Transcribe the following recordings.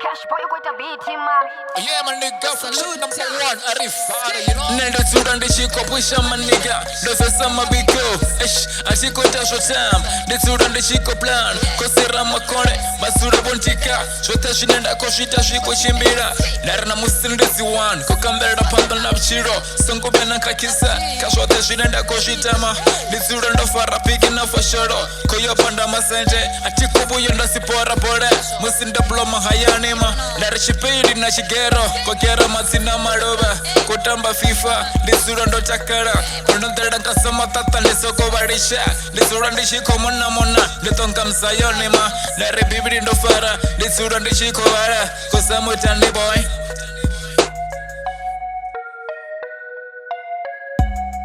Cash boy, you got a beat him, man. Yeah, my nigga, salute number one, Arif, you know. Nenda turande shiko pusha my nigga. Dosa sama biko, ashiko tasho tam. De turande shiko plan, kosera makone, basura bontika. Shota shinenda koshita shiko shimbira. Narna musinde ziwan, kokambera pambal na bchiro. Songo bena kakisa, kashota shinenda koshita ma. De turando fara piki na fashoro. Koyo panda masanje, atiko buyo ndasipora pore. Musinde bloma hayani ma. Narishipiri na shigero, kokera mazina maroba. Kutamba FIFA, lisura ndo chakara. Kunondera kasama tata lisoko barisha. Lisura ndishiko mona, litonga msayoni ma. Nare bibiri ndo fara, lisura ndishiko wara. Kosamu tandi boy.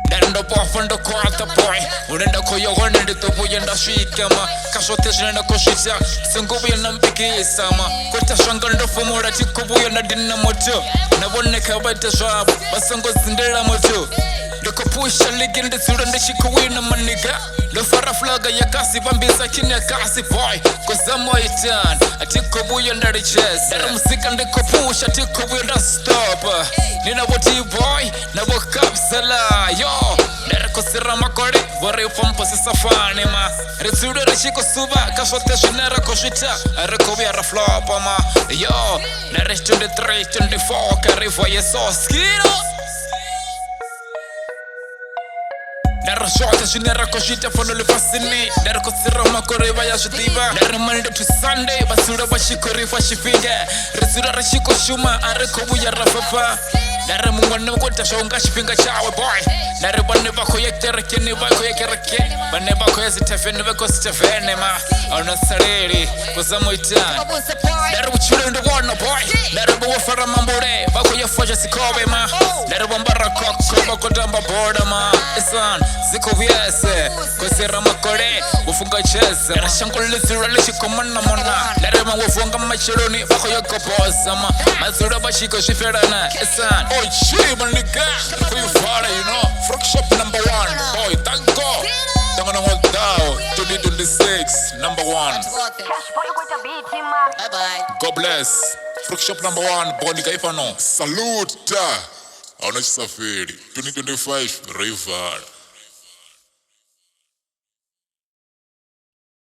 Nendo pofando quarta boy. Unenda koyo honende topo yenda shikama. Kashote shinenda koshita. Sengubu yenda mpikisa ma. Kota shangando fomora tikubu yenda dina moto. Nabone kabata shabu. Basango zindela moto. Loko pusha ligi nde surande shiko wina maniga. Lo fara flaga ya kasi bambisa kini ya kasi boy. Kozamo itan. Atikubu yenda riches. Nero musika ndiko pusha tikubu yenda stop. Nina wati boy. Na wakab sala yo. Nere kosira makori. Wari upampo sisa fani ma. Resura rishiko suba. Kashote shinera koshita. Rekobi ara flopa ma. Yo. Nere 23, 24. Karifu yeso skiro. Nero shota shinera koshita fono le fascini. Nero kosira makori vaya shutiba. Nero Monday to Sunday. Basura bashikori fashifiga. Resura rishiko shuma. Arekobu ya rafapa. Nare mungwana kwata shonga shipinga chawe boy. Nare bane bako yektere kene bako yekereke. Bane bako yezitafene bako sitafene ma. Ono sarili kozamo itani. Nare uchule ndo wana boy. Nare buwa fara mambore bako yefoja sikobe ma. Nare bambara koko bako damba boda ma. Isan ziko vyese kosera makore ufunga chese. Nare shankole zirale shikomana mona. Nare mawafunga machironi bako yekoposa ma. Mazura bashiko shiferana. Isan oh shit, my nigga, who you follow, you know? Fruit shop number one, boy, thank God. Tango na hold down, 2026, number one. Cash boy, you got a beat him, man. Bye bye. God bless. Fruit shop number one, boy, nigga, if I know. Salute. Ono Safari, 2025, Rival.